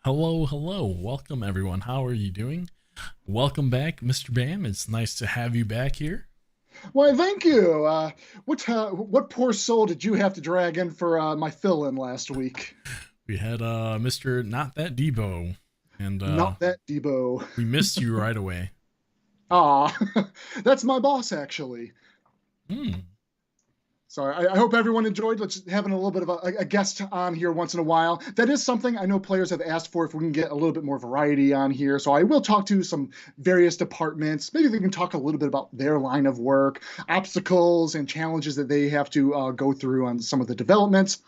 Hello, hello. Welcome, everyone. How are you doing? Welcome back, Mr. Bam. It's nice to have you back here. Why, thank you. What poor soul did you have to drag in for my fill-in last week? We had Mr. Not That Debo, and Not that Debo. we missed you right away. Ah, that's my boss actually. Hmm. So I hope everyone enjoyed. Let's having a little bit of a guest on here once in a while. That is something I know players have asked for. If we can get a little bit more variety on here, so I will talk to some various departments. Maybe they can talk a little bit about their line of work, obstacles and challenges that they have to go through on some of the developments,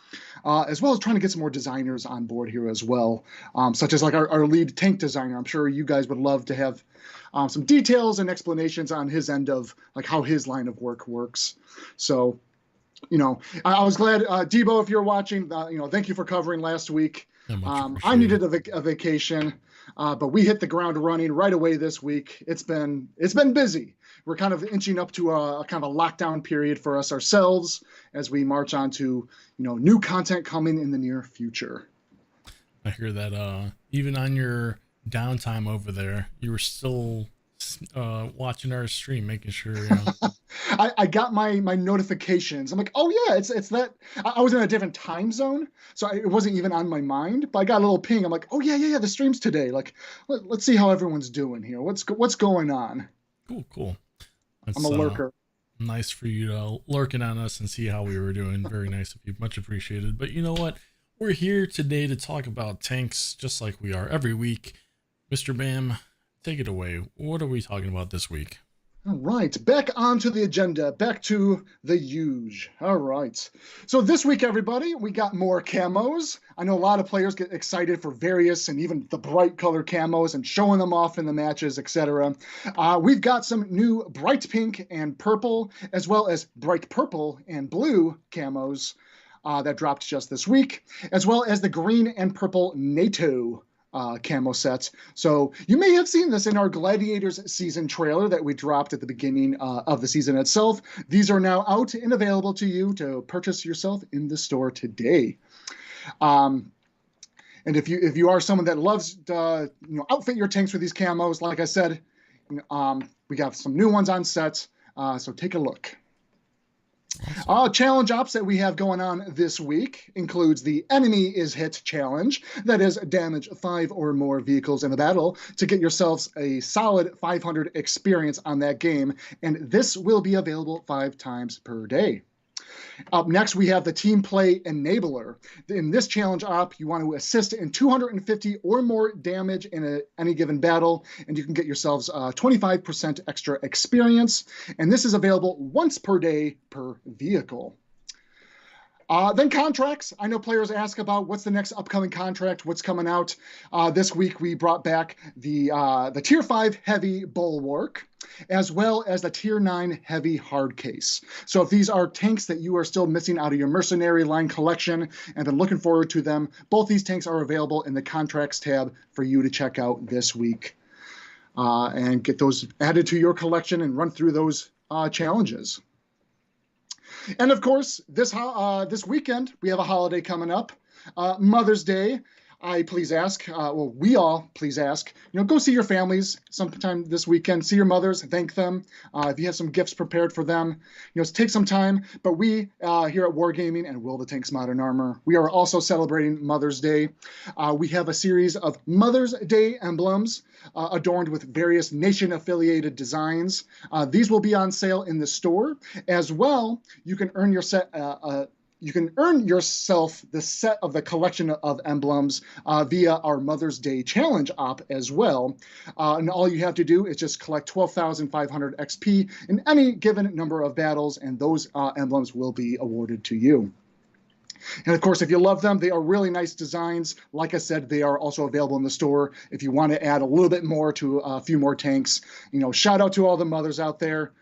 as well as trying to get some more designers on board here as well, such as like our lead tank designer. I'm sure you guys would love to have some details and explanations on his end of like how his line of work works. So I was glad, Debo, if you're watching, thank you for covering last week. Yeah, much I appreciated. needed a vacation, but we hit the ground running right away this week. It's been busy. We're kind of inching up to a kind of a lockdown period for us ourselves as we march on to, new content coming in the near future. I hear that even on your downtime over there, you were still watching our stream, making sure. I got my notifications. I'm like, oh yeah, it's that. I was in a different time zone, so it wasn't even on my mind. But I got a little ping. I'm like, oh yeah, the stream's today. Like, let's see how everyone's doing here. What's going on? Cool, cool. I'm a That's lurker. nice for you to lurking on us and see how we were doing. Very nice of you. Much appreciated. But you know what? We're here today to talk about tanks just like we are every week. Mr. Bam, take it away. What are we talking about this week? All right, back onto the agenda, back to the huge. All right. So this week, everybody, we got more camos. I know a lot of players get excited for various and even the bright color camos and showing them off in the matches, etc. We've got some new bright pink and purple, as well as bright purple and blue camos that dropped just this week, as well as the green and purple NATO camo sets. So you may have seen this in our Gladiators season trailer that we dropped at the beginning of the season itself. These are now out and available to you to purchase yourself in the store today. Um, and if you are someone that loves to outfit your tanks with these camos, like I said, we got some new ones on sets. So take a look. Awesome. Challenge ops that we have going on this week includes the Enemy is Hit challenge. That is, damage 5 or more vehicles in a battle to get yourselves a solid 500 experience on that game, and this will be available 5 times per day. Up next, we have the Team Play Enabler. In this challenge op, you want to assist in 250 or more damage in any given battle, and you can get yourselves 25% extra experience. And this is available once per day per vehicle. Then contracts. I know players ask about what's the next upcoming contract, what's coming out. This week we brought back the Tier 5 Heavy Bulwark, as well as the Tier 9 Heavy Hard Case. So if these are tanks that you are still missing out of your mercenary line collection and been looking forward to them, both these tanks are available in the contracts tab for you to check out this week. And get those added to your collection and run through those challenges. And of course, this weekend, we have a holiday coming up, Mother's Day. I please ask, we all please ask, go see your families sometime this weekend, see your mothers, thank them. If you have some gifts prepared for them, take some time. But we here at Wargaming and Will the Tanks Modern Armor, we are also celebrating Mother's Day. We have a series of Mother's Day emblems adorned with various nation-affiliated designs. These will be on sale in the store. As well, you can earn your set. You can earn yourself the set of the collection of emblems via our Mother's Day Challenge op as well. And all you have to do is just collect 12,500 XP in any given number of battles, and those emblems will be awarded to you. And of course, if you love them, they are really nice designs. Like I said, they are also available in the store if you want to add a little bit more to a few more tanks. Shout out to all the mothers out there.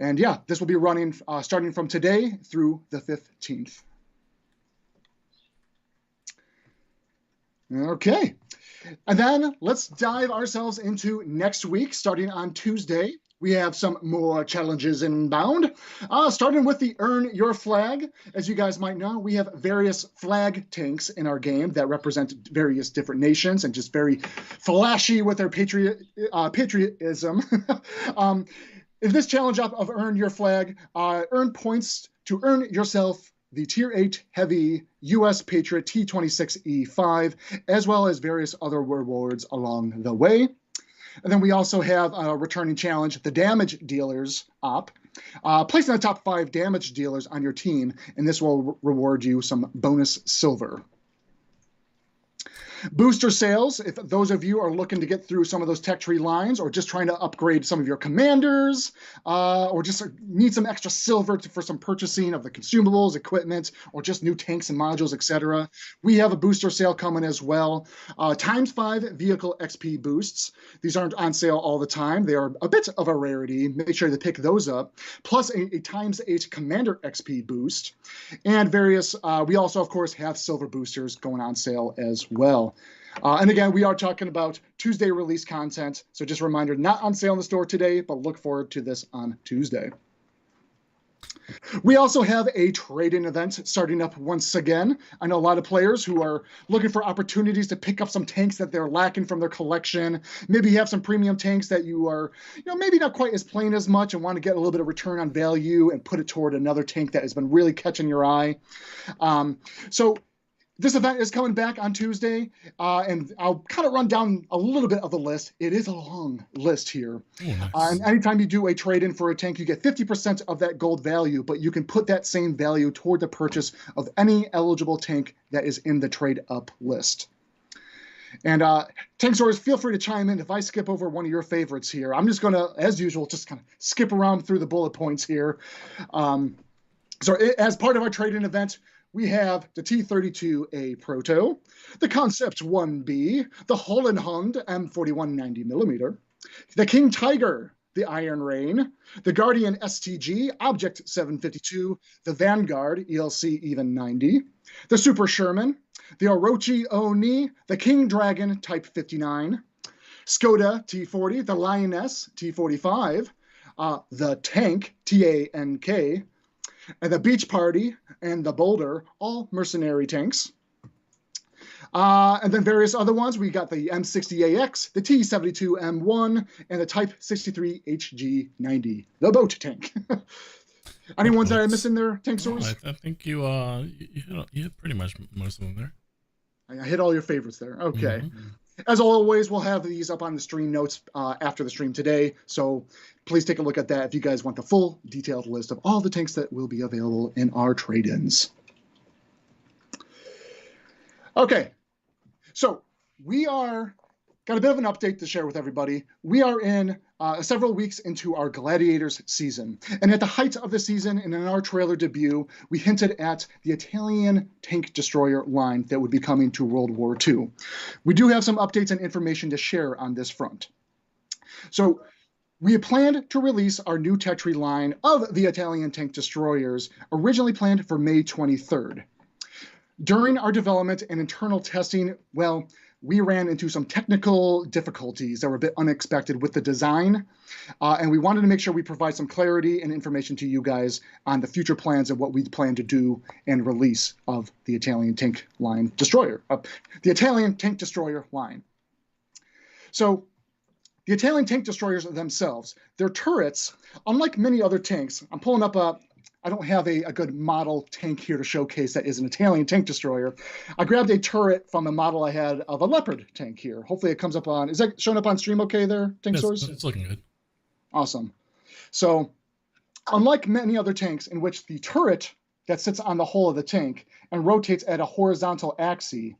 And yeah, this will be running starting from today through the 15th. Okay. And then let's dive ourselves into next week, starting on Tuesday. We have some more challenges inbound, starting with the Earn Your Flag. As you guys might know, we have various flag tanks in our game that represent various different nations and just very flashy with their patriotism. In this challenge of Earn Your Flag, earn points to earn yourself the Tier 8 Heavy U.S. Patriot T26E5, as well as various other rewards along the way. And then we also have a returning challenge, the Damage Dealers op. Placing the top 5 damage dealers on your team, and this will reward you some bonus silver. Booster sales, if those of you are looking to get through some of those tech tree lines or just trying to upgrade some of your commanders or just need some extra silver for some purchasing of the consumables, equipment, or just new tanks and modules, etc., we have a booster sale coming as well. ×5 vehicle XP boosts. These aren't on sale all the time. They are a bit of a rarity. Make sure to pick those up. Plus a ×8 commander XP boost. And various, we also, of course, have silver boosters going on sale as well. And again, we are talking about Tuesday release content. So just a reminder, not on sale in the store today, but look forward to this on Tuesday. We also have a trade-in event starting up once again. I know a lot of players who are looking for opportunities to pick up some tanks that they're lacking from their collection. Maybe you have some premium tanks that you are, maybe not quite as playing as much and want to get a little bit of return on value and put it toward another tank that has been really catching your eye. So this event is coming back on Tuesday, and I'll kind of run down a little bit of the list. It is a long list here. Oh, nice. And anytime you do a trade-in for a tank, you get 50% of that gold value, but you can put that same value toward the purchase of any eligible tank that is in the trade-up list. And Tankz0rz, feel free to chime in if I skip over one of your favorites here. I'm just going to, as usual, just kind of skip around through the bullet points here. As part of our trade-in event, we have the T32A Proto, the Concept 1B, the Hollenhund M41 90mm, the King Tiger, the Iron Rain, the Guardian STG, Object 752, the Vanguard ELC Even 90, the Super Sherman, the Orochi Oni, the King Dragon Type 59, Skoda T40, the Lioness T45, the Tank TANK, and the Beach Party and the Boulder, all mercenary tanks. And then various other ones. We got the M60AX, the T72M1, and the Type 63 HG90, the boat tank. Any ones that I missed in there, Tankz0rz? I think you hit pretty much most of them there. I hit all your favorites there. Okay. Mm-hmm. As always, we'll have these up on the stream notes after the stream today, so please take a look at that if you guys want the full detailed list of all the tanks that will be available in our trade-ins. Okay, so we got a bit of an update to share with everybody. We are in several weeks into our Gladiators season. And at the height of the season and in our trailer debut, we hinted at the Italian tank destroyer line that would be coming to World War II. We do have some updates and information to share on this front. So we had planned to release our new tech tree line of the Italian tank destroyers, originally planned for May 23rd. During our development and internal testing, well, we ran into some technical difficulties that were a bit unexpected with the design, and we wanted to make sure we provide some clarity and information to you guys on the future plans of what we plan to do and release of the Italian tank line destroyer, the Italian tank destroyer line. So the Italian tank destroyers themselves, their turrets, unlike many other tanks, I'm pulling up I don't have a good model tank here to showcase that is an Italian tank destroyer. I grabbed a turret from a model I had of a Leopard tank here. Hopefully it comes up on, is that showing up on stream okay there, Tankz0rz? It's looking good. Awesome. So unlike many other tanks in which the turret that sits on the hull of the tank and rotates at a horizontal axis,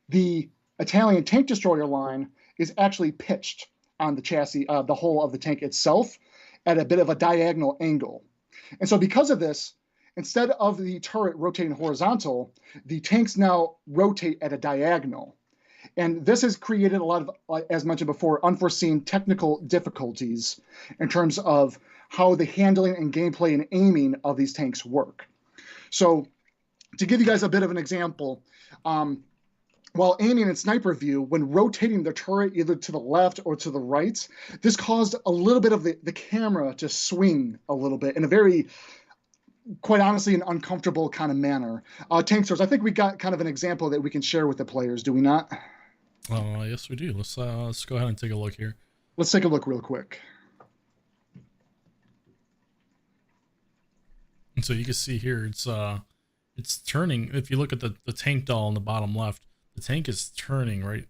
the Italian tank destroyer line is actually pitched on the chassis, the hull of the tank itself at a bit of a diagonal angle. And so because of this, instead of the turret rotating horizontal, the tanks now rotate at a diagonal. And this has created a lot of, as mentioned before, unforeseen technical difficulties in terms of how the handling and gameplay and aiming of these tanks work. So to give you guys a bit of an example, while aiming in sniper view, when rotating the turret either to the left or to the right, this caused a little bit of the camera to swing a little bit in a very, quite honestly, an uncomfortable kind of manner. Tankz0rz, I think we got kind of an example that we can share with the players, do we not? Yes, we do. Let's go ahead and take a look here. Let's take a look real quick. And so you can see here, it's turning. If you look at the tank doll on the bottom left, the tank is turning, right?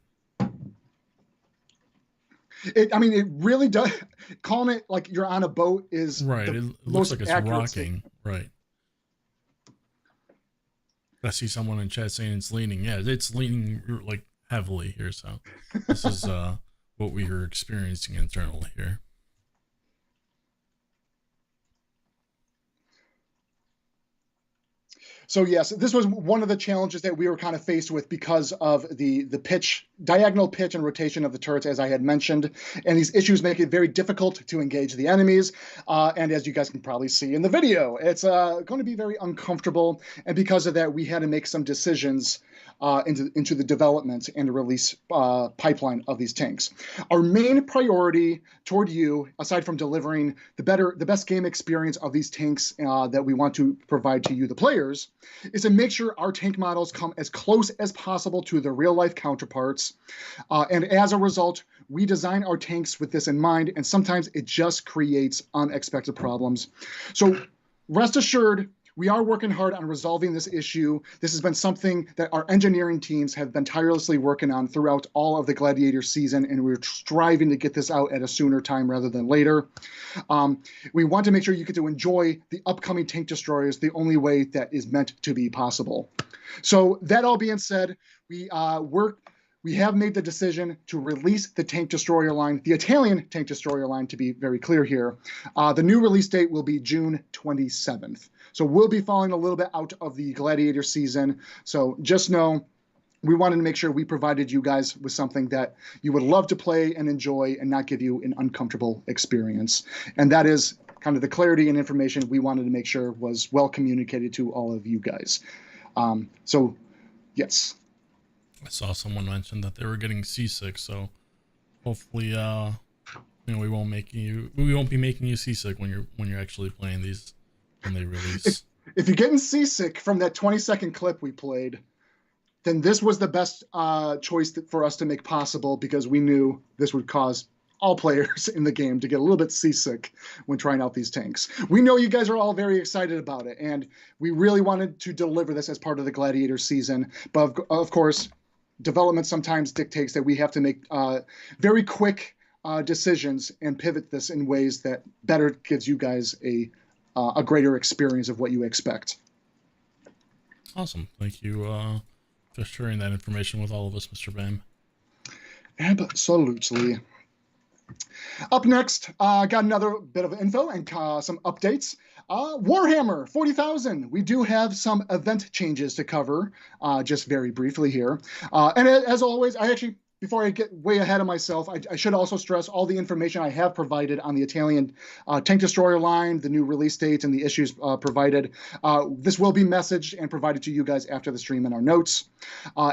I mean, it really does. Calling it like you're on a boat is right. It looks like it's rocking, right? I see someone in chat saying it's leaning. Yeah, it's leaning like heavily here. So this is what we are experiencing internally here. So yes, this was one of the challenges that we were kind of faced with because of the diagonal pitch and rotation of the turrets, as I had mentioned, and these issues make it very difficult to engage the enemies. And as you guys can probably see in the video, it's going to be very uncomfortable. And because of that, we had to make some decisions into the development and the release pipeline of these tanks. Our main priority toward you, aside from delivering the best game experience of these tanks that we want to provide to you, the players, is to make sure our tank models come as close as possible to their real-life counterparts. And as a result, we design our tanks with this in mind, and sometimes it just creates unexpected problems. So rest assured, we are working hard on resolving this issue. This has been something that our engineering teams have been tirelessly working on throughout all of the Gladiator season, and we're striving to get this out at a sooner time rather than later. We want to make sure you get to enjoy the upcoming tank destroyers the only way that is meant to be possible. So that all being said, we have made the decision to release the tank destroyer line, the Italian tank destroyer line, to be very clear here. The new release date will be June 27th. So we'll be falling a little bit out of the Gladiator season. So just know we wanted to make sure we provided you guys with something that you would love to play and enjoy and not give you an uncomfortable experience. And that is kind of the clarity and information we wanted to make sure was well communicated to all of you guys. So, yes. I saw someone mention that they were getting seasick, so hopefully, we won't be making you seasick when you're actually playing these when they release. If you're getting seasick from that 20-second clip we played, then this was the best choice for us to make possible, because we knew this would cause all players in the game to get a little bit seasick when trying out these tanks. We know you guys are all very excited about it, and we really wanted to deliver this as part of the Gladiator season. But of course, development sometimes dictates that we have to make very quick decisions and pivot this in ways that better gives you guys a greater experience of what you expect. Awesome. Thank you for sharing that information with all of us, Mr. Bam. Absolutely. Up next, got another bit of info and some updates. Warhammer 40,000. We do have some event changes to cover, just very briefly here. And as always, before I get way ahead of myself, I should also stress all the information I have provided on the Italian tank destroyer line, the new release dates, and the issues provided. This will be messaged and provided to you guys after the stream in our notes,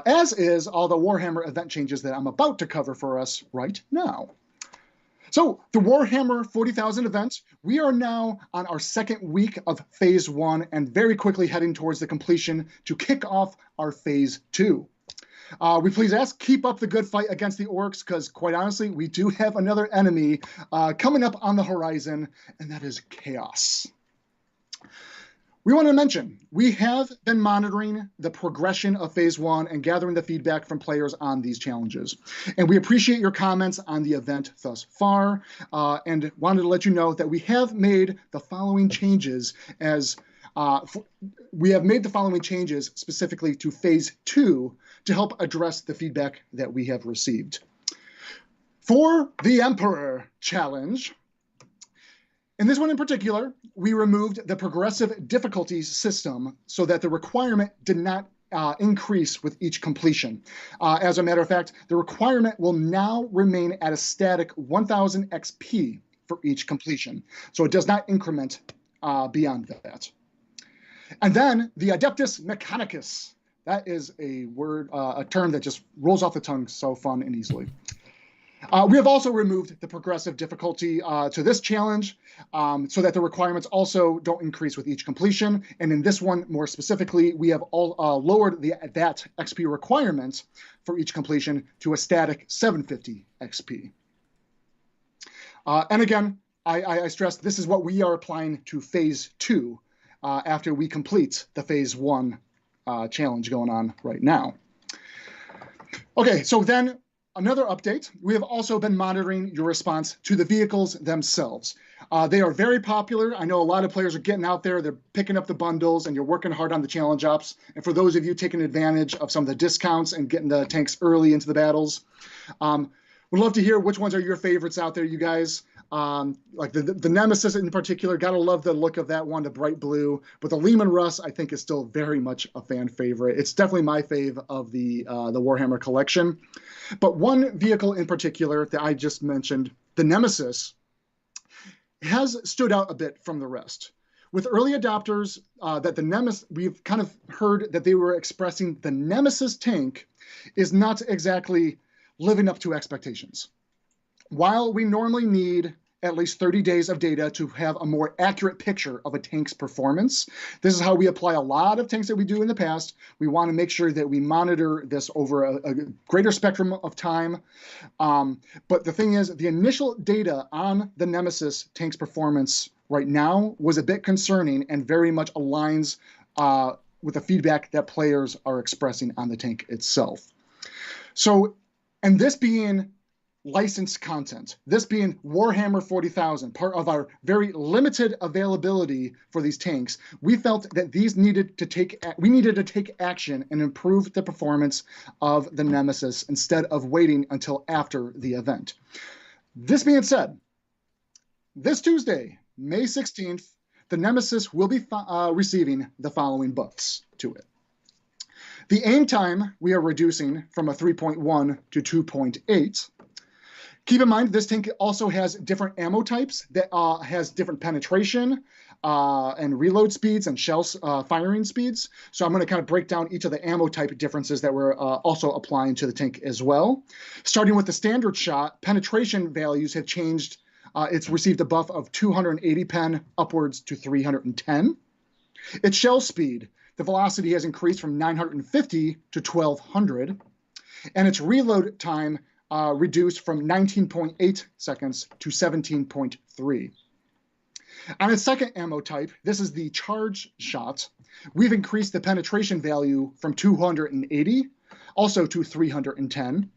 as is all the Warhammer event changes that I'm about to cover for us right now. So the Warhammer 40,000 event, we are now on our second week of Phase 1 and very quickly heading towards the completion to kick off our Phase 2. We please ask, keep up the good fight against the orcs, because quite honestly, we do have another enemy coming up on the horizon, and that is Chaos. We want to mention, we have been monitoring the progression of Phase 1 and gathering the feedback from players on these challenges. And we appreciate your comments on the event thus far, and wanted to let you know that we have made the following changes specifically to Phase 2 to help address the feedback that we have received. For the Emperor challenge, in this one in particular, we removed the progressive difficulties system so that the requirement did not increase with each completion. As a matter of fact, the requirement will now remain at a static 1000 XP for each completion. So it does not increment beyond that. And then the Adeptus Mechanicus That is a word, a term that just rolls off the tongue so fun and easily. We have also removed the progressive difficulty to this challenge so that the requirements also don't increase with each completion. And in this one, more specifically, we have lowered that XP requirement for each completion to a static 750 XP. And again, I stress this is what we are applying to phase 2 after we complete the phase 1 challenge going on right now. Okay, so then another update, we have also been monitoring your response to the vehicles themselves. They are very popular. I know a lot of players are getting out there, they're picking up the bundles, and you're working hard on the challenge ops. And for those of you taking advantage of some of the discounts and getting the tanks early into the battles, we'd love to hear which ones are your favorites out there, you guys. Like the Nemesis in particular, gotta love the look of that one, the bright blue. But the Lehman Russ, I think, is still very much a fan favorite. It's definitely my fave of the Warhammer collection. But one vehicle in particular that I just mentioned, the Nemesis, has stood out a bit from the rest. With early adopters, that the Nemesis, we've kind of heard that they were expressing the Nemesis tank is not exactly living up to expectations. While we normally need at least 30 days of data to have a more accurate picture of a tank's performance, this is how we apply a lot of tanks that we do in the past. We want to make sure that we monitor this over a greater spectrum of time. But the thing is, the initial data on the Nemesis tank's performance right now was a bit concerning and very much aligns with the feedback that players are expressing on the tank itself. So, and this being licensed content, this being Warhammer 40,000, part of our very limited availability for these tanks, we felt that we needed to take action and improve the performance of the Nemesis instead of waiting until after the event. This being said, this Tuesday, May 16th, the Nemesis will be receiving the following buffs to it. The aim time we are reducing from a 3.1 to 2.8. Keep in mind, this tank also has different ammo types that has different penetration and reload speeds and shell firing speeds. So I'm going to kind of break down each of the ammo type differences that we're also applying to the tank as well. Starting with the standard shot, penetration values have changed. It's received a buff of 280 pen upwards to 310. Its shell speed, the velocity has increased from 950 to 1200. And its reload time reduced from 19.8 seconds to 17.3. On its second ammo type, this is the charge shot, we've increased the penetration value from 280, also to 310.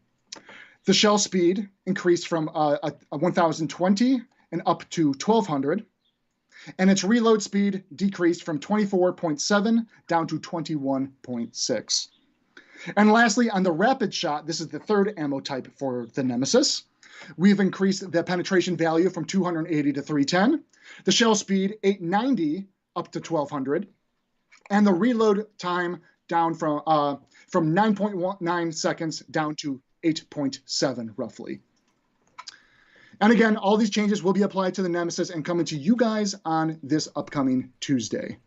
The shell speed increased from 1020 and up to 1200. And its reload speed decreased from 24.7 down to 21.6. And lastly, on the rapid shot, this is the third ammo type for the Nemesis. We've increased the penetration value from 280 to 310, the shell speed 890 up to 1200, and the reload time down from 9.19 seconds down to 8.7 roughly. And again, all these changes will be applied to the Nemesis and coming to you guys on this upcoming Tuesday.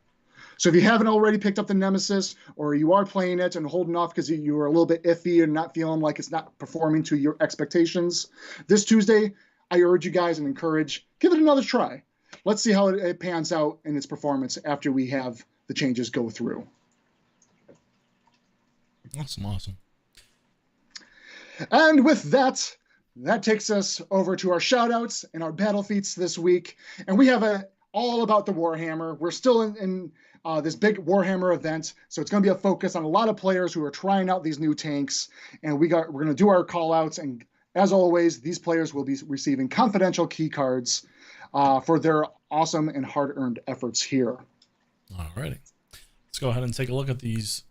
So if you haven't already picked up the Nemesis, or you are playing it and holding off because you were a little bit iffy and not feeling like it's not performing to your expectations, this Tuesday, I urge you guys and encourage, give it another try. Let's see how it pans out in its performance after we have the changes go through. Awesome. And with that, that takes us over to our shout-outs and our battle feats this week. And we have all about the Warhammer. We're still in this big Warhammer event, so it's going to be a focus on a lot of players who are trying out these new tanks. And we're going to do our call-outs. And as always, these players will be receiving confidential key cards for their awesome and hard-earned efforts here. Alrighty. Let's go ahead and take a look at these.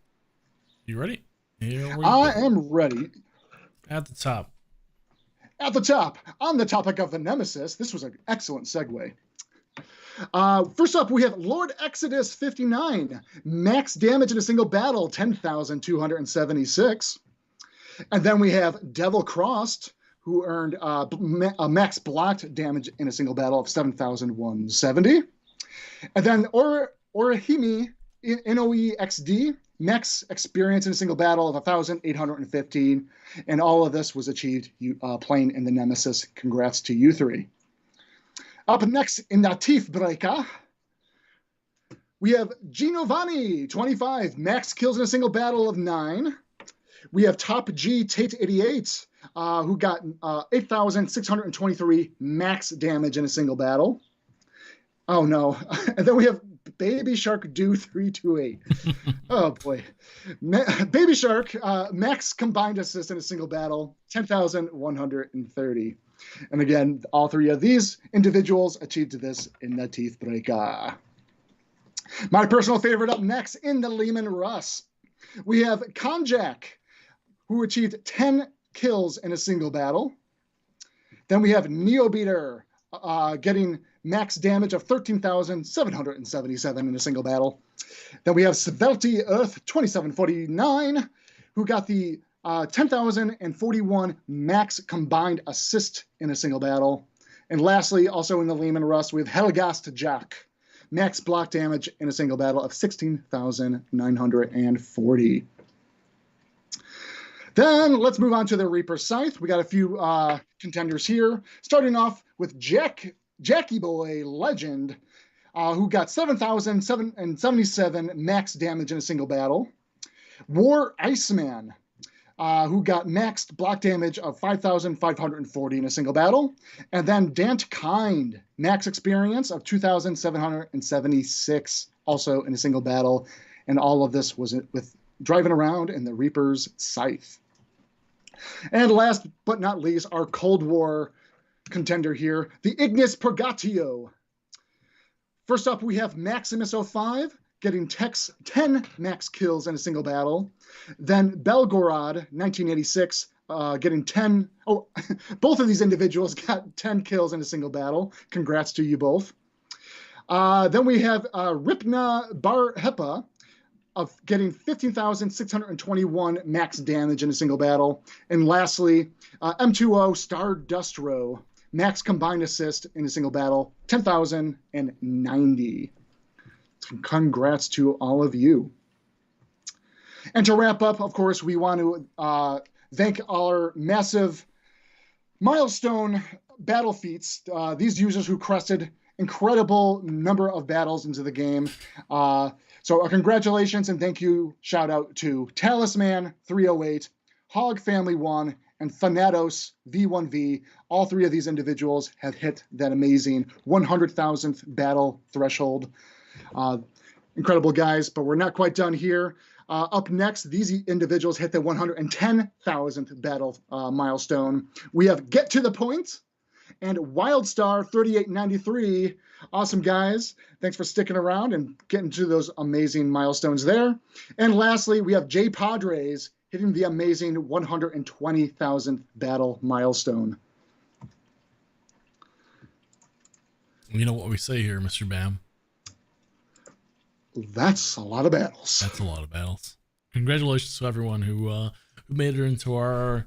You ready? Here we go. I am ready. At the top. At the top, on the topic of the Nemesis, this was an excellent segue. First up, we have Lord Exodus 59, max damage in a single battle, 10,276. And then we have Devil Crossed, who earned a max blocked damage in a single battle of 7,170. And then Orihime NOE XD, max experience in a single battle of 1,815. And all of this was achieved playing in the Nemesis. Congrats to you three. Up next in the Tiefbreaker, we have Giovanni, 25, max kills in a single battle of 9. We have Top G Tate 88, who got 8,623 max damage in a single battle. Oh no. And then we have Baby Shark Do 328. Oh boy. Baby Shark, max combined assist in a single battle, 10,130. And again, all three of these individuals achieved this in the Tiefbreaker. My personal favorite up next in the Lehman Russ, we have Konjak, who achieved 10 kills in a single battle. Then we have Neobeater, getting max damage of 13,777 in a single battle. Then we have Svelty Earth 2749, who got the 10,041 max combined assist in a single battle. And lastly, also in the Lehman Russ, we have Helgast Jack, max block damage in a single battle of 16,940. Then let's move on to the Reaper Scythe. We got a few contenders here, starting off with Jackie Boy Legend, who got 7,777 max damage in a single battle. War Iceman, who got maxed block damage of 5,540 in a single battle. And then Dant Kind, max experience of 2,776, also in a single battle. And all of this was with driving around in the Reaper's Scythe. And last but not least, our Cold War contender here, the Ignis Purgatio. First up, we have Maximus 05, getting 10 max kills in a single battle. Then Belgorod, 1986, getting 10. Oh, both of these individuals got 10 kills in a single battle. Congrats to you both. Then we have Ripna Bar Hepa, of getting 15,621 max damage in a single battle. And lastly, M2O Stardust Row, max combined assist in a single battle, 10,090. Congrats to all of you. And to wrap up, of course, we want to thank our massive milestone battle feats, these users who crested incredible number of battles into the game. So congratulations and thank you, shout out to Talisman 308, Hog Family 1, and Thanatos V1V. All three of these individuals have hit that amazing 100,000th battle threshold. Incredible guys, but we're not quite done here. Up next, these individuals hit the 110,000th battle milestone. We have Get to the Point and Wildstar 3893. Awesome guys. Thanks for sticking around and getting to those amazing milestones there. And lastly, we have J Padres hitting the amazing 120,000th battle milestone. You know what we say here, Mr. Bam? That's a lot of battles. That's a lot of battles. Congratulations to everyone who made it into our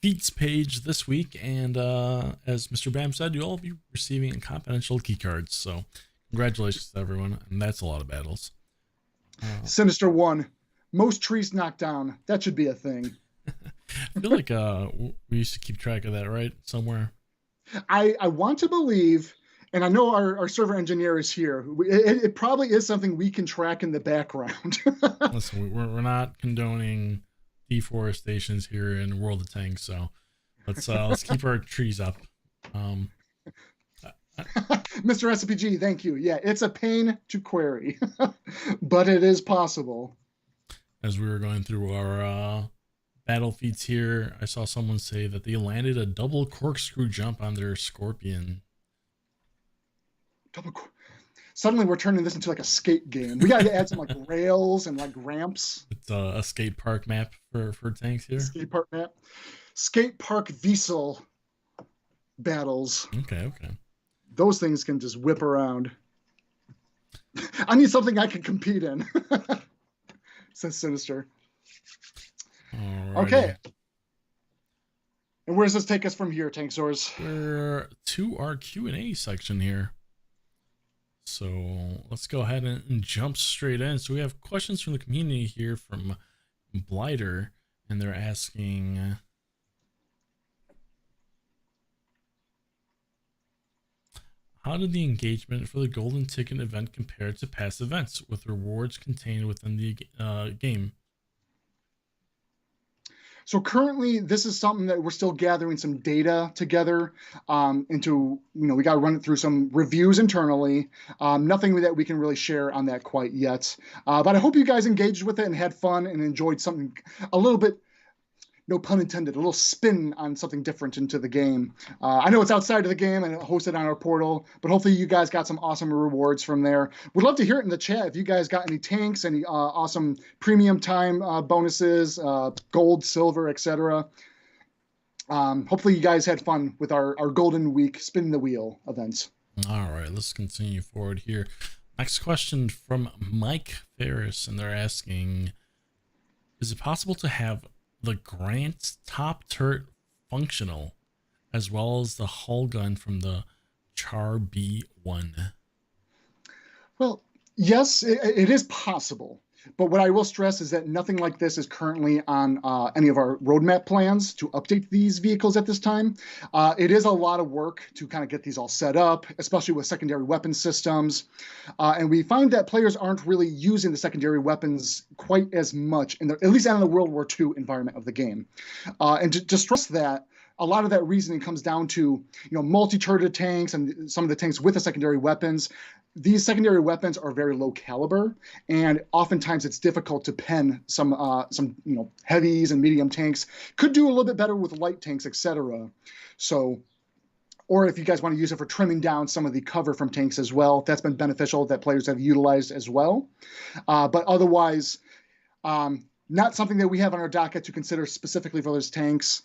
feats page this week, and as Mr. Bam said, you'll all be receiving confidential key cards. So congratulations to everyone, and that's a lot of battles. Sinister 1, most trees knocked down. That should be a thing. I feel like we used to keep track of that, right? Somewhere. I want to believe, and I know our server engineer is here. It probably is something we can track in the background. Listen, we're not condoning deforestations here in World of Tanks, so let's keep our trees up. Mr. SPG, thank you. Yeah, it's a pain to query, but it is possible. As we were going through our battle feats here, I saw someone say that they landed a double corkscrew jump on their Scorpion. Suddenly we're turning this into like a skate game. We gotta add some like rails and like ramps. It's a skate park map for tanks here. Skate park map. Skate park Diesel battles. Okay. Those things can just whip around. I need something I can compete in. Says Sinister. Alrighty. Okay. And where does this take us from here, Tankz0rz? We're to our Q&A section here. So let's go ahead and jump straight in. So we have questions from the community here from Blighter, and they're asking, how did the engagement for the golden ticket event compare to past events with rewards contained within the game? So currently, this is something that we're still gathering some data together into, we got to run it through some reviews internally. Nothing that we can really share on that quite yet. But I hope you guys engaged with it and had fun and enjoyed something a little bit, no pun intended, a little spin on something different into the game. I know it's outside of the game and hosted on our portal, but hopefully you guys got some awesome rewards from there. We'd love to hear it in the chat if you guys got any tanks, any awesome premium time bonuses, gold, silver, etc. Hopefully you guys had fun with our Golden Week Spin the Wheel events. All right, let's continue forward here. Next question from Mike Ferris, and they're asking, is it possible to have the Grant's top turret functional, as well as the hull gun from the Char B1? Well, yes, it is possible. But what I will stress is that nothing like this is currently on any of our roadmap plans to update these vehicles at this time. It is a lot of work to kind of get these all set up, especially with secondary weapon systems. And we find that players aren't really using the secondary weapons quite as much, at least in the World War II environment of the game. And to stress that, a lot of that reasoning comes down to, multi-turreted tanks and some of the tanks with the secondary weapons. These secondary weapons are very low caliber, and oftentimes it's difficult to pen some heavies and medium tanks. Could do a little bit better with light tanks, etc. So, or if you guys want to use it for trimming down some of the cover from tanks as well, that's been beneficial that players have utilized as well. But otherwise, not something that we have on our docket to consider specifically for those tanks.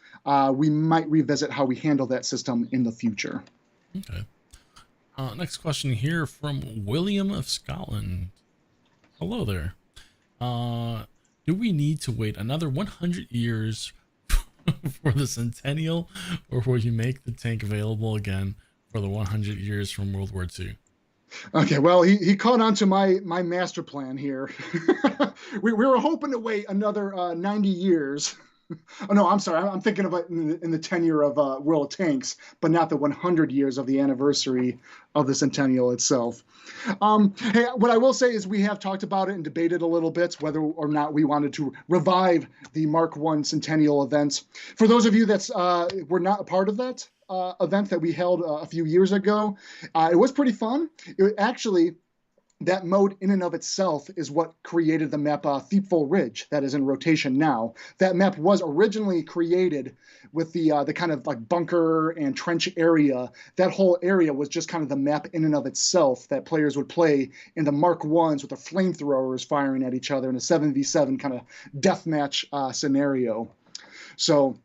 We might revisit how we handle that system in the future. Okay. Next question here from William of Scotland. Hello there. Do we need to wait another 100 years for the Centennial, or will you make the tank available again for the 100 years from World War II? Okay, well, he caught on to my master plan here. we were hoping to wait another 90 years. Oh, no, I'm sorry. I'm thinking of it in the tenure of World of Tanks, but not the 100 years of the anniversary of the Centennial itself. Hey, what I will say is we have talked about it and debated a little bit whether or not we wanted to revive the Mark I Centennial event. For those of you that were not a part of that event that we held a few years ago, it was pretty fun. That mode in and of itself is what created the map Thiepval Ridge that is in rotation now. That map was originally created with the kind of like bunker and trench area. That whole area was just kind of the map in and of itself that players would play in the Mark Is with the flamethrowers firing at each other in a 7v7 kind of deathmatch scenario. So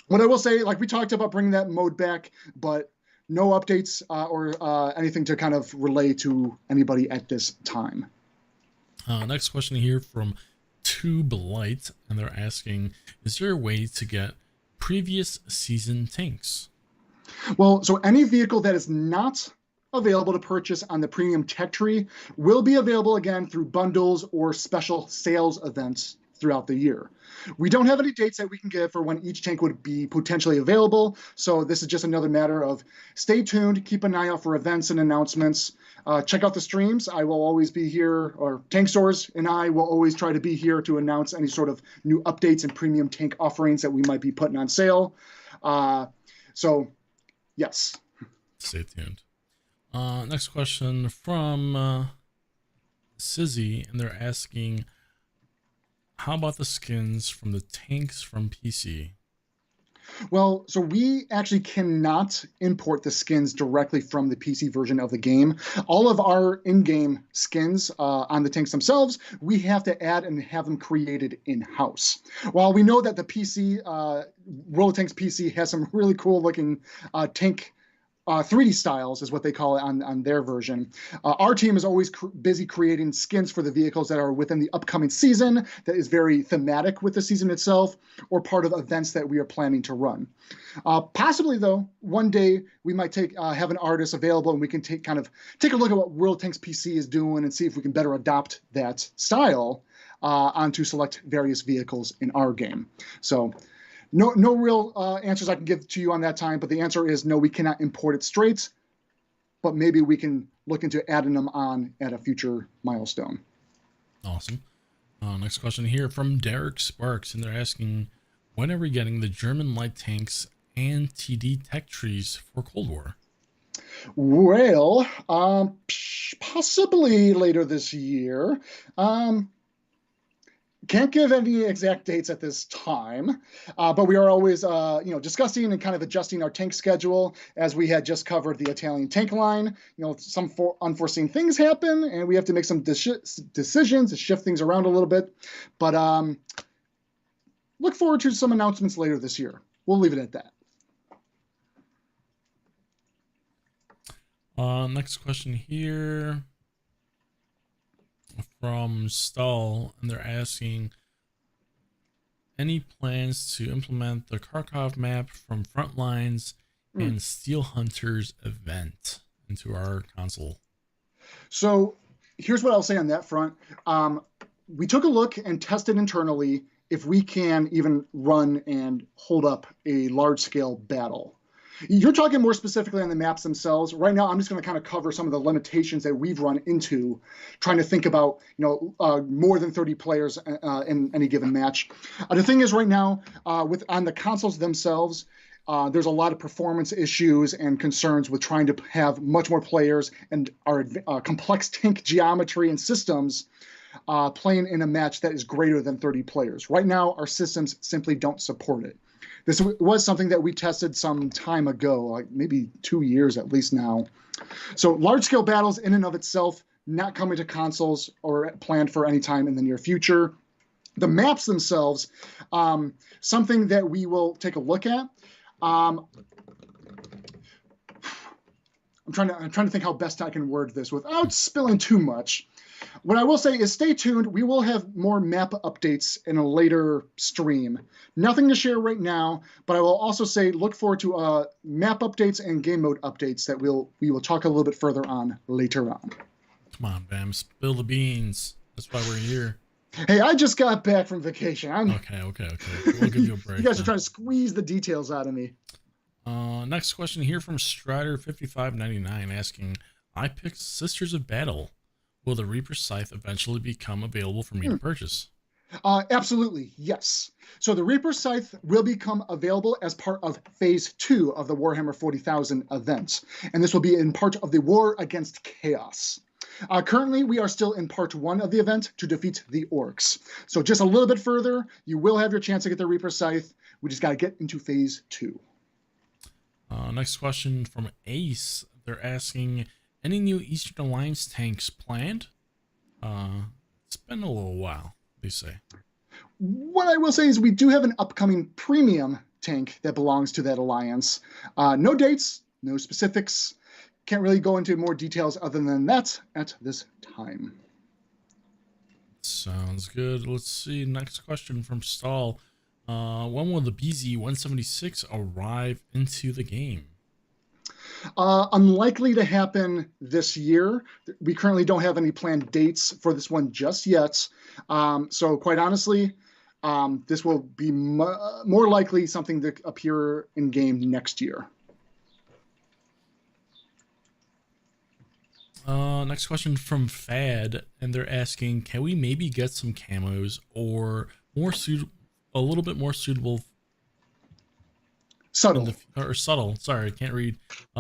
what I will say, like we talked about bringing that mode back, but no updates or anything to kind of relay to anybody at this time. Next question here from Tube Light, and they're asking, is there a way to get previous season tanks? Well, so any vehicle that is not available to purchase on the premium tech tree will be available again through bundles or special sales events throughout the year. We don't have any dates that we can give for when each tank would be potentially available, so this is just another matter of stay tuned, keep an eye out for events and announcements. Check out the streams. I will always be here, or Tankz0rz and I will always try to be here to announce any sort of new updates and premium tank offerings that we might be putting on sale. So, yes. Stay tuned. Next question from Sizzy, and they're asking, how about the skins from the tanks from PC? Well, so we actually cannot import the skins directly from the PC version of the game. All of our in-game skins on the tanks themselves, we have to add and have them created in-house. While we know that the PC, World of Tanks PC has some really cool looking tank 3D styles is what they call it on their version. Our team is always busy creating skins for the vehicles that are within the upcoming season that is very thematic with the season itself or part of events that we are planning to run. Possibly, though, one day we might have an artist available and we can take a look at what World Tanks PC is doing and see if we can better adopt that style onto select various vehicles in our game. So no real answers I can give to you on that time, but the answer is no, we cannot import it straight, but maybe we can look into adding them on at a future milestone. Awesome. Next question here from Derek Sparks, and they're asking, when are we getting the German light tanks and TD tech trees for Cold War? Well, possibly later this year. Can't give any exact dates at this time, but we are always, discussing and kind of adjusting our tank schedule as we had just covered the Italian tank line. Some unforeseen things happen, and we have to make some decisions to shift things around a little bit. But look forward to some announcements later this year. We'll leave it at that. Next question here from Stahl, and they're asking, any plans to implement the Kharkov map from Frontlines and Steel Hunters event into our console? So here's what I'll say on that front. We took a look and tested internally if we can even run and hold up a large-scale battle. You're talking more specifically on the maps themselves. Right now, I'm just going to kind of cover some of the limitations that we've run into trying to think about, more than 30 players in any given match. The thing is right now, on the consoles themselves, there's a lot of performance issues and concerns with trying to have much more players and our complex tank geometry and systems playing in a match that is greater than 30 players. Right now, our systems simply don't support it. This was something that we tested some time ago, like maybe 2 years at least now. So large-scale battles in and of itself, not coming to consoles or planned for any time in the near future. The maps themselves, something that we will take a look at. I'm trying to think how best I can word this without spilling too much. What I will say is stay tuned. We will have more map updates in a later stream. Nothing to share right now, but I will also say look forward to map updates and game mode updates that we will talk a little bit further on later on. Come on, Bam, spill the beans. That's why we're here. Hey, I just got back from vacation. Okay. We'll give you a break. You guys are trying to squeeze the details out of me. Next question here from Strider5599 asking, I picked Sisters of Battle. Will the Reaper Scythe eventually become available for me to purchase? Absolutely, yes. So the Reaper Scythe will become available as part of Phase 2 of the Warhammer 40,000 event, and this will be in part of the War Against Chaos. Currently, we are still in Part 1 of the event to defeat the Orcs. So just a little bit further, you will have your chance to get the Reaper Scythe. We just got to get into Phase 2. Next question from Ace. They're asking, any new Eastern Alliance tanks planned? It's been a little while, they say. What I will say is we do have an upcoming premium tank that belongs to that alliance. No dates, no specifics. Can't really go into more details other than that at this time. Sounds good. Let's see. Next question from Stahl. When will the BZ-176 arrive into the game? Unlikely to happen this year. We currently don't have any planned dates for this one just yet. So quite honestly, this will be more likely something to appear in game next year. Next question from Fad, and they're asking, can we maybe get some camos or a little bit more suitable? Subtle. Subtle. Sorry, I can't read.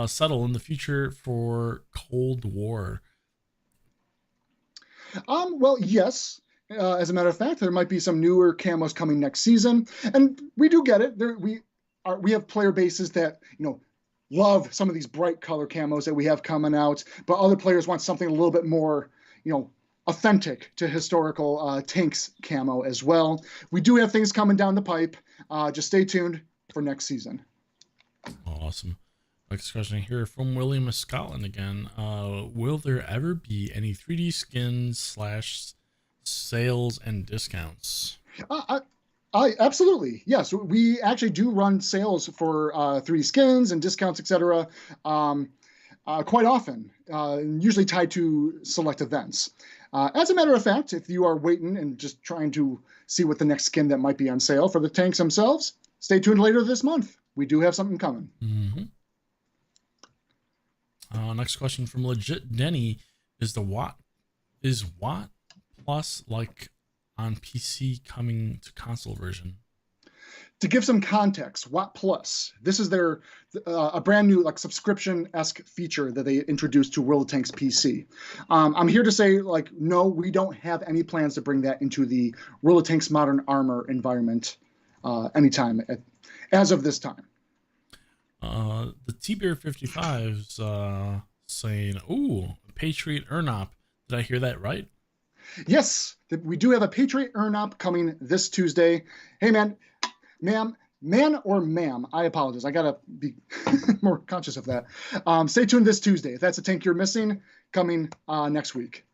Subtle in the future for Cold War. Well, yes. As a matter of fact, there might be some newer camos coming next season, and we do get it. We have player bases that love some of these bright color camos that we have coming out, but other players want something a little bit more, authentic to historical tanks camo as well. We do have things coming down the pipe. Just stay tuned for next season. Awesome. Next question here from William Scotland again. Will there ever be any 3D skins slash sales and discounts? Absolutely. Yes, we actually do run sales for 3D skins and discounts, etc. Quite often, usually tied to select events. As a matter of fact, if you are waiting and just trying to see what the next skin that might be on sale for the tanks themselves, stay tuned later this month. We do have something coming. Mm-hmm. Next question from Legit Denny. Is WoT Plus like on PC coming to console version? To give some context, WoT Plus, this is their a brand new like subscription-esque feature that they introduced to World of Tanks PC. I'm here to say, like, no, we don't have any plans to bring that into the World of Tanks Modern Armor environment anytime as of this time. The T-Bear 55's saying, "Ooh, Patriot Ernop." Did I hear that right? Yes, we do have a Patriot Ernop coming this Tuesday. Hey, man, ma'am, I apologize. I gotta be more conscious of that. Stay tuned this Tuesday. If that's a tank you're missing, coming next week.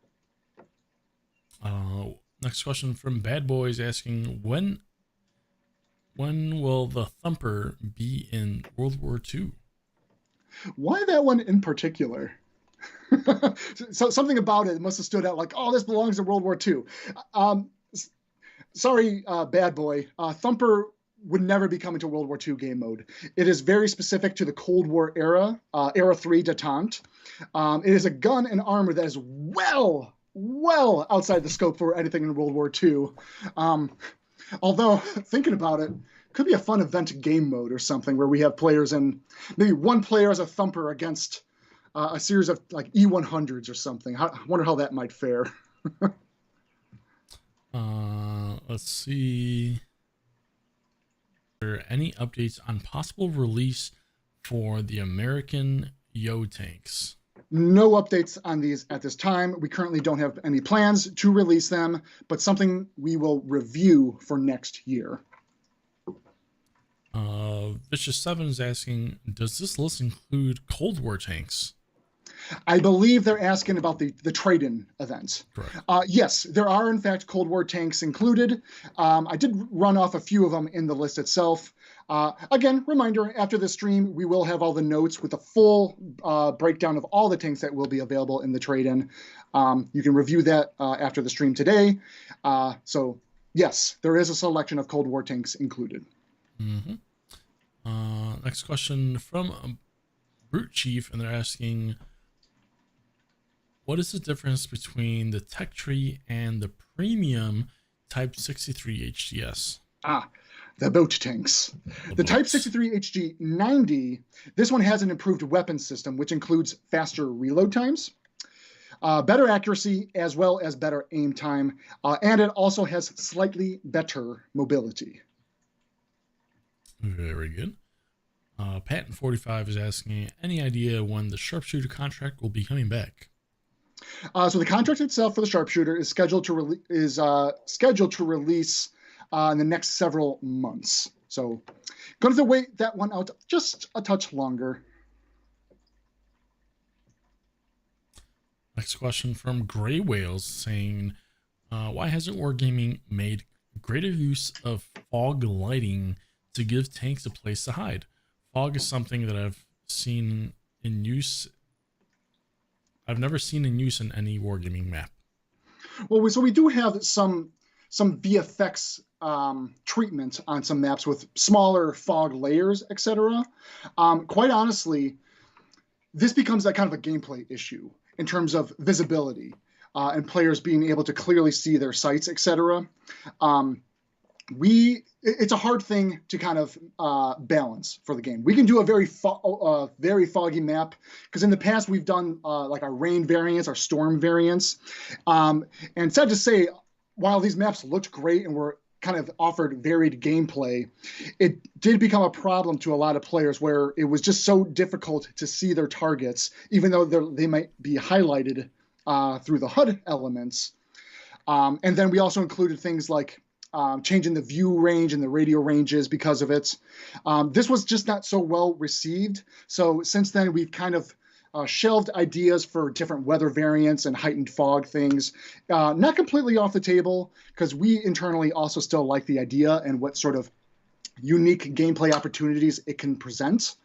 Next question from Bad Boys asking, when will the Thumper be in World War II? Why that one in particular? So something about it must have stood out like, oh, this belongs in World War II. Sorry, Bad Boy. Thumper would never be coming to World War II game mode. It is very specific to the Cold War era, Era 3 detente. It is a gun and armor that is well outside the scope for anything in World War II. Although, thinking about it, could be a fun event game mode or something where we have players and maybe one player as a Thumper against a series of like E100s or something. I wonder how that might fare. Let's see. Are there any updates on possible release for the American Yo tanks? No updates on these at this time. We currently don't have any plans to release them, but something we will review for next year. Vicious 7 is asking, does this list include Cold War tanks? I believe they're asking about the trade-in event. Correct. Yes, there are in fact Cold War tanks included. I did run off a few of them in the list itself. Again, reminder, after the stream, we will have all the notes with a full breakdown of all the tanks that will be available in the trade-in. You can review that after the stream today. So yes, there is a selection of Cold War tanks included. Mm-hmm. Next question from Brute Chief, and they're asking, what is the difference between the tech tree and the premium Type 63 HGS? The boat tanks. The Type 63 HG 90, this one has an improved weapon system, which includes faster reload times, better accuracy, as well as better aim time, and it also has slightly better mobility. Very good. Patent 45 is asking, any idea when the Sharpshooter contract will be coming back? So the contract itself for the Sharpshooter is scheduled to release in the next several months. So going to have to wait that one out just a touch longer. Next question from Gray Whales saying, why hasn't Wargaming made greater use of fog lighting to give tanks a place to hide? Fog is something that I've seen in use. I've never seen in use in any Wargaming map. Well, so we do have some VFX treatment on some maps with smaller fog layers, etc. Quite honestly, this becomes a kind of a gameplay issue in terms of visibility and players being able to clearly see their sights, etc. It's a hard thing to kind of balance for the game. We can do a very foggy map because in the past we've done like our rain variants, our storm variants, and sad to say, while these maps looked great and were kind of offered varied gameplay, it did become a problem to a lot of players where it was just so difficult to see their targets, even though they might be highlighted through the HUD elements. And then we also included things like changing the view range and the radio ranges because of it. This was just not so well received. So since then, we've kind of shelved ideas for different weather variants and heightened fog things. Not completely off the table, because we internally also still like the idea and what sort of unique gameplay opportunities it can present.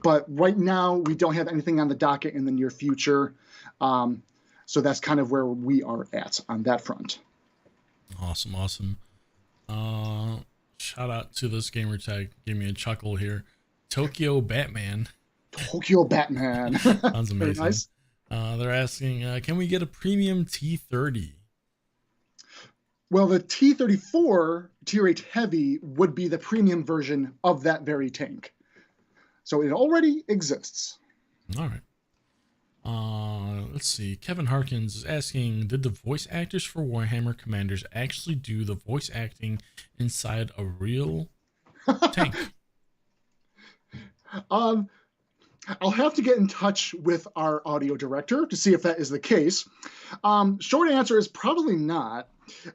But right now, we don't have anything on the docket in the near future. So that's kind of where we are at on that front. Awesome. Shout out to this gamer tag. Gave me a chuckle here. Tokyo Batman. Tokyo Batman. Sounds amazing. Very nice. They're asking, can we get a premium T30? Well, the T34 Tier 8 Heavy would be the premium version of that very tank. So it already exists. All right. Let's see. Kevin Harkins is asking, did the voice actors for Warhammer Commanders actually do the voice acting inside a real tank? I'll have to get in touch with our audio director to see if that is the case. Short answer is probably not.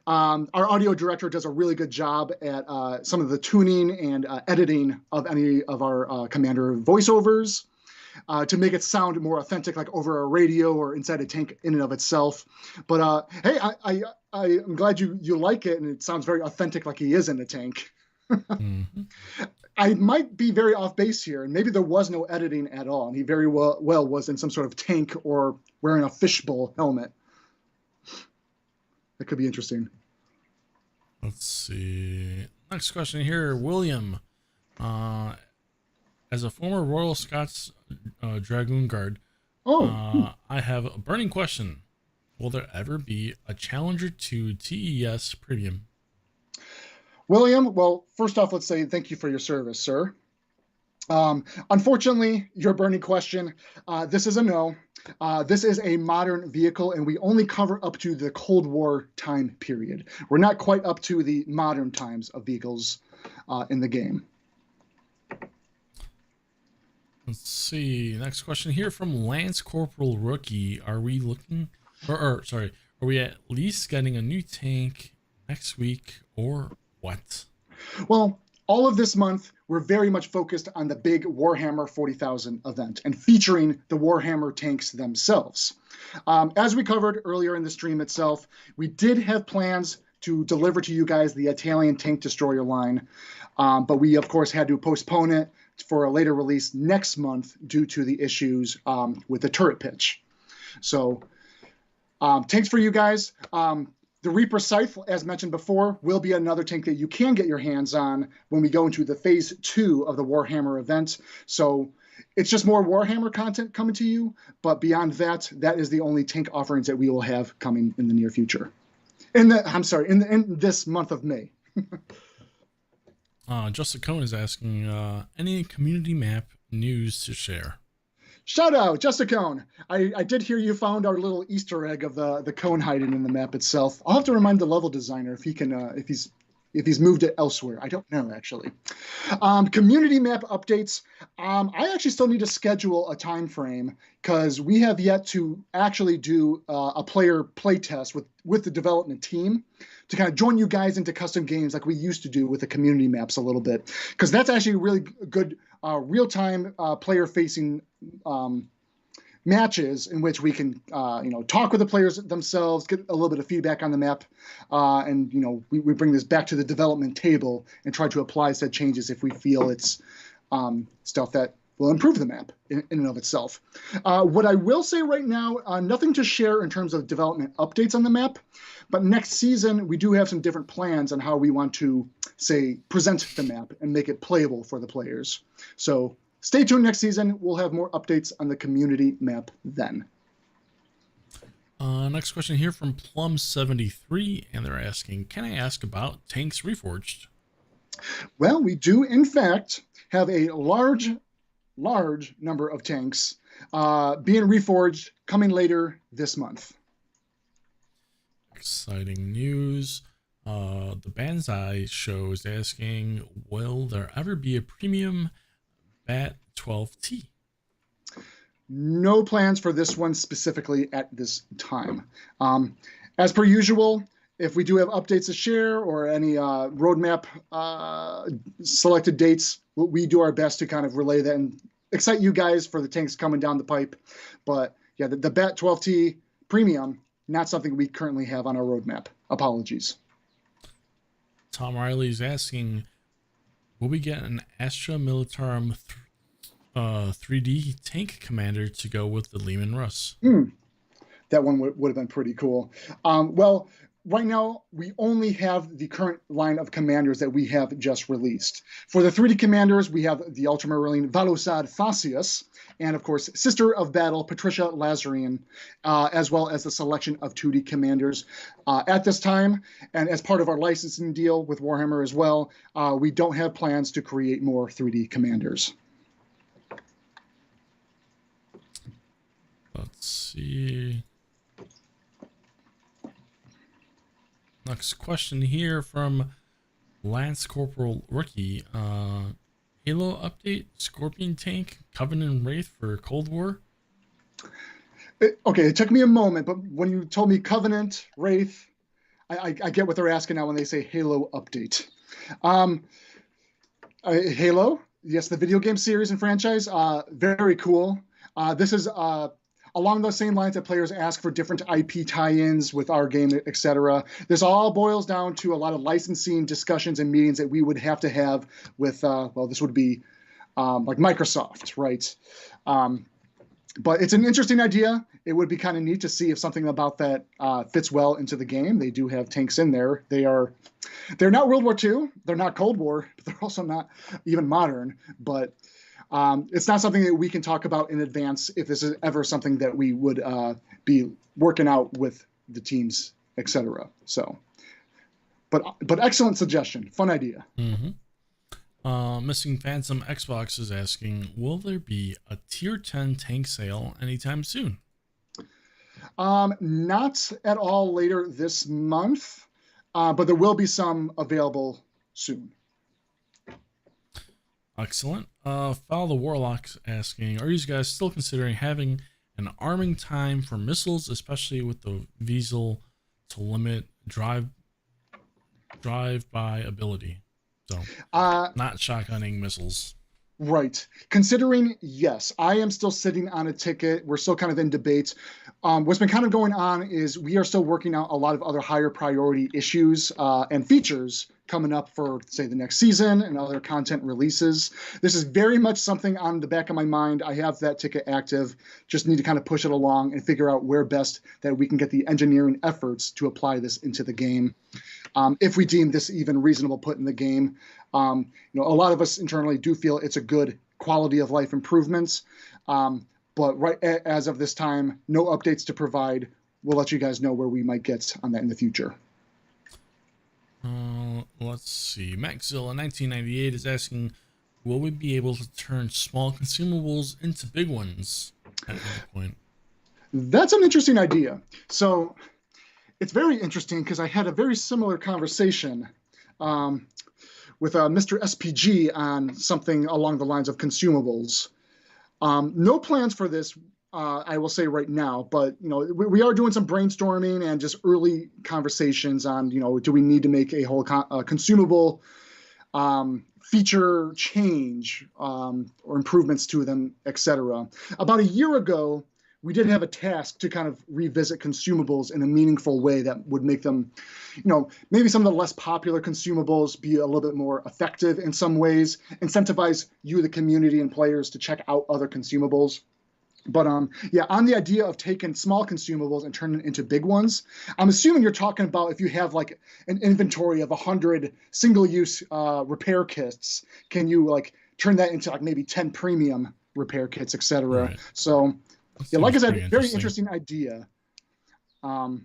Our audio director does a really good job at some of the tuning and editing of any of our Commander voiceovers to make it sound more authentic, like over a radio or inside a tank in and of itself. But hey, I'm glad you like it, and it sounds very authentic, like he is in a tank. Mm-hmm. I might be very off base here, and maybe there was no editing at all, and he very well was in some sort of tank or wearing a fishbowl helmet. That could be interesting. Let's see. Next question here, William. As a former Royal Scots Dragoon Guard, I have a burning question. Will there ever be a Challenger to TES Premium? William, well, first off, let's say thank you for your service, sir. Unfortunately, your burning question, this is a no. This is a modern vehicle, and we only cover up to the Cold War time period. We're not quite up to the modern times of vehicles in the game. Let's see. Next question here from Lance Corporal Rookie. Are we looking, are we at least getting a new tank next week, or what? Well, all of this month, we're very much focused on the big Warhammer 40,000 event and featuring the Warhammer tanks themselves. As we covered earlier in the stream itself, we did have plans to deliver to you guys the Italian tank destroyer line, but we, of course, had to postpone it for a later release next month due to the issues with the turret pitch. So tanks for you guys. The Reaper Scythe, as mentioned before, will be another tank that you can get your hands on when we go into the Phase 2 of the Warhammer event. So it's just more Warhammer content coming to you, but beyond that, that is the only tank offerings that we will have coming in the near future. In this month of May. Justin Cohn is asking, any community map news to share? Shout out, Justin Cone. I did hear you found our little Easter egg of the cone hiding in the map itself. I'll have to remind the level designer if he can, if he's moved it elsewhere. I don't know, actually. Community map updates. I actually still need to schedule a time frame because we have yet to actually do a player play test with the development team to kind of join you guys into custom games like we used to do with the community maps a little bit, because that's actually really good real-time player-facing matches in which we can talk with the players themselves, get a little bit of feedback on the map, and we bring this back to the development table and try to apply said changes if we feel it's stuff that will improve the map in and of itself. What I will say right now, nothing to share in terms of development updates on the map, but next season we do have some different plans on how we want to, say, present the map and make it playable for the players. So stay tuned next season. We'll have more updates on the community map then. Next question here from Plum73, and they're asking, can I ask about Tankz Reforged? Well, we do, in fact, have a large number of tanks being reforged coming later this month. Exciting news. The Banzai show is asking, will there ever be a premium BAT-12T? No plans for this one specifically at this time. As per usual, if we do have updates to share or any roadmap selected dates, we do our best to kind of relay that and excite you guys for the tanks coming down the pipe. But yeah, the BAT12T Premium, not something we currently have on our roadmap. Apologies. Tom Riley is asking, will we get an Astra Militarum 3D tank commander to go with the Lehman Russ? That one would have been pretty cool. Well, right now, we only have the current line of commanders that we have just released. For the 3D commanders, we have the Ultramarine Valosad Facius, and of course, Sister of Battle Patricia Lazarian, as well as the selection of 2D commanders. At this time, and as part of our licensing deal with Warhammer as well, we don't have plans to create more 3D commanders. Let's see. Next question here from Lance Corporal Rookie. Halo update, Scorpion tank, Covenant Wraith for Cold War? Okay, it took me a moment, but when you told me Covenant, Wraith, I get what they're asking now when they say Halo update. Halo, yes, the video game series and franchise, very cool. This is along those same lines that players ask for different IP tie-ins with our game, etc. This all boils down to a lot of licensing discussions and meetings that we would have to have with, well, this would be like Microsoft, right? But it's an interesting idea. It would be kind of neat to see if something about that fits well into the game. They do have tanks in there. They're not World War II. They're not Cold War. But they're also not even modern. But it's not something that we can talk about in advance if this is ever something that we would be working out with the teams, etc. So, but excellent suggestion, fun idea. Missing Phantom Xbox is asking, will there be a tier 10 tank sale anytime soon? Not at all later this month, but there will be some available soon. Excellent. Follow the Warlock's asking, are you guys still considering having an arming time for missiles, especially with the Weasel to limit drive-by ability? So, not shotgunning missiles. Right. Considering, yes, I am still sitting on a ticket. We're still kind of in debate. What's been kind of going on is we are still working out a lot of other higher priority issues and features coming up for, say, the next season and other content releases. This is very much something on the back of my mind. I have that ticket active. Just need to kind of push it along and figure out where best that we can get the engineering efforts to apply this into the game. If we deem this even reasonable put in the game. A lot of us internally do feel it's a good quality of life improvements. But right as of this time, no updates to provide. We'll let you guys know where we might get on that in the future. Let's see. Maxilla 1998 is asking, will we be able to turn small consumables into big ones at any point? That's an interesting idea. So it's very interesting because I had a very similar conversation with Mr. SPG on something along the lines of consumables. No plans for this, I will say right now, but we are doing some brainstorming and just early conversations on, do we need to make a whole consumable feature change or improvements to them, etc. About a year ago, we did have a task to kind of revisit consumables in a meaningful way that would make them, maybe some of the less popular consumables be a little bit more effective in some ways, incentivize you, the community and players, to check out other consumables. But yeah, on the idea of taking small consumables and turning it into big ones, I'm assuming you're talking about if you have like an inventory of 100 single-use repair kits, can you turn that into maybe 10 premium repair kits, etc. Right. So yeah, like I said, very interesting idea. But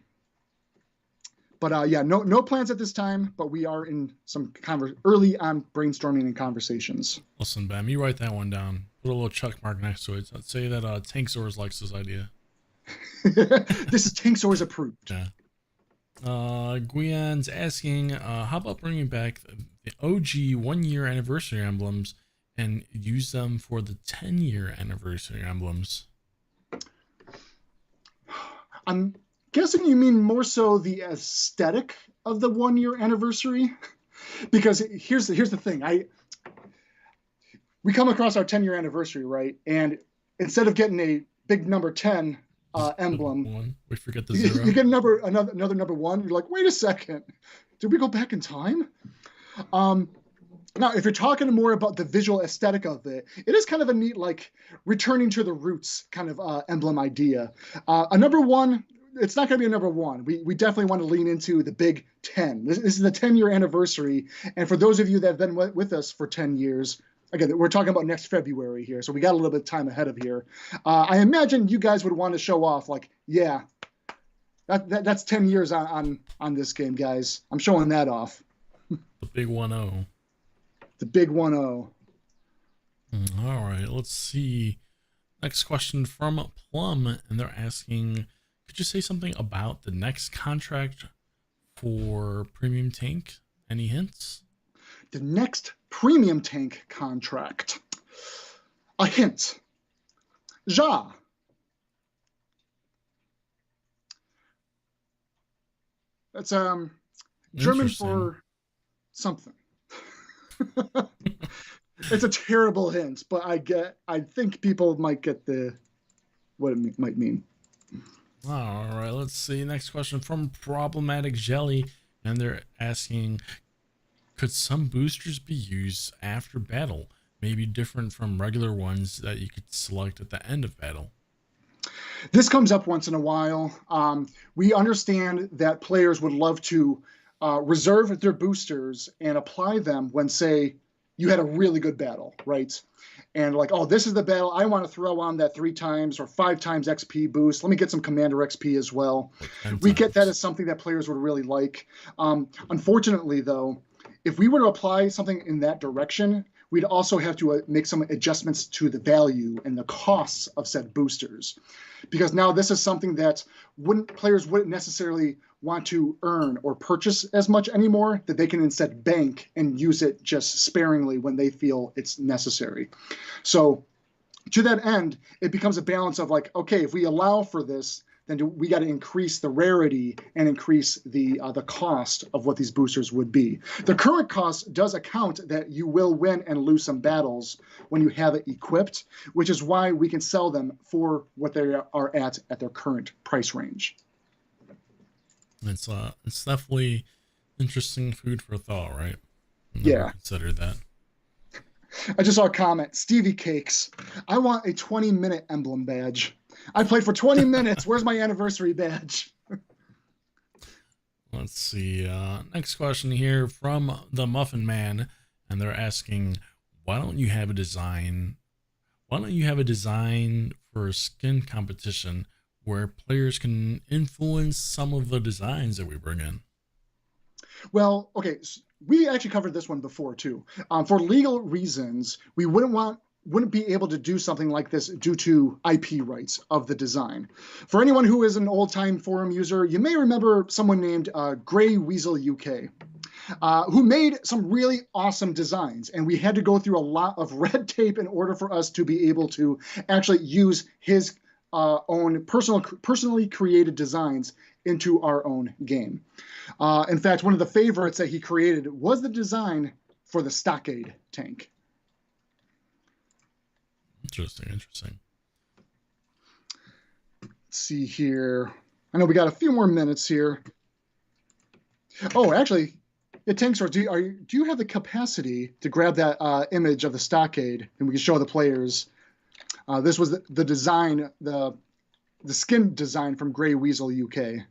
yeah, no plans at this time, but we are in some early on brainstorming and conversations. Listen, Bam, you write that one down. Put a little check mark next to it. Let's say that Tankz0rz likes this idea. This is Tankz0rz approved. Yeah. Guian's asking, how about bringing back the OG 1-year anniversary emblems and use them for the 10-year anniversary emblems? I'm guessing you mean more so the aesthetic of the 1-year anniversary, because here's the thing. We come across our 10-year anniversary, right? And instead of getting a big number 10 emblem, we forget the 0. You get another number 1. You're like, wait a second, did we go back in time? Now, if you're talking more about the visual aesthetic of it, it is kind of a neat, like, returning to the roots kind of emblem idea. A number 1, it's not going to be a number 1. We definitely want to lean into the big 10. This is the 10-year anniversary. And for those of you that have been with us for 10 years, again, we're talking about next February here, so we got a little bit of time ahead of here. I imagine you guys would want to show off, like, yeah, that's 10 years on this game, guys. I'm showing that off. The big 1-0. The big 1-0. All right, let's see. Next question from Plum, and they're asking, could you say something about the next contract for Premium Tank? Any hints? The next Premium Tank contract. A hint. Ja. That's German for something. It's a terrible hint, but I think people might get what it might mean. All right, let's see. Next question from Problematic Jelly, and they're asking, could some boosters be used after battle, maybe different from regular ones that you could select at the end of battle? This comes up once in a while. We understand that players would love to reserve their boosters and apply them when, say, you had a really good battle, right? And like, oh, this is the battle. I want to throw on that 3 times or 5 times XP boost. Let me get some Commander XP as well. We get that as something that players would really like. Unfortunately, though, if we were to apply something in that direction, we'd also have to make some adjustments to the value and the costs of said boosters. Because now this is something that players wouldn't necessarily want to earn or purchase as much anymore, that they can instead bank and use it just sparingly when they feel it's necessary. So to that end, it becomes a balance of like, okay, if we allow for this, then we got to increase the rarity and increase the cost of what these boosters would be. The current cost does account that you will win and lose some battles when you have it equipped, which is why we can sell them for what they are at their current price range. It's definitely interesting food for thought, right? Yeah. Consider that. I just saw a comment. Stevie Cakes. I want a 20-minute emblem badge. I played for 20 minutes. Where's my anniversary badge? Let's see. Next question here from the Muffin Man, and they're asking, why don't you have a design for a skin competition where players can influence some of the designs that we bring in? Well, okay, we actually covered this one before too. For legal reasons, we wouldn't be able to do something like this due to IP rights of the design. For anyone who is an old-time forum user, you may remember someone named Grey Weasel UK, who made some really awesome designs, and we had to go through a lot of red tape in order for us to be able to actually use his own personally created designs into our own game. In fact, one of the favorites that he created was the design for the Stockade tank. Interesting. Let's see here. I know we got a few more minutes here. Oh, actually, yeah, Tankz0rz, do you have the capacity to grab that image of the Stockade and we can show the players? This was the design, the skin design from Grey Weasel UK.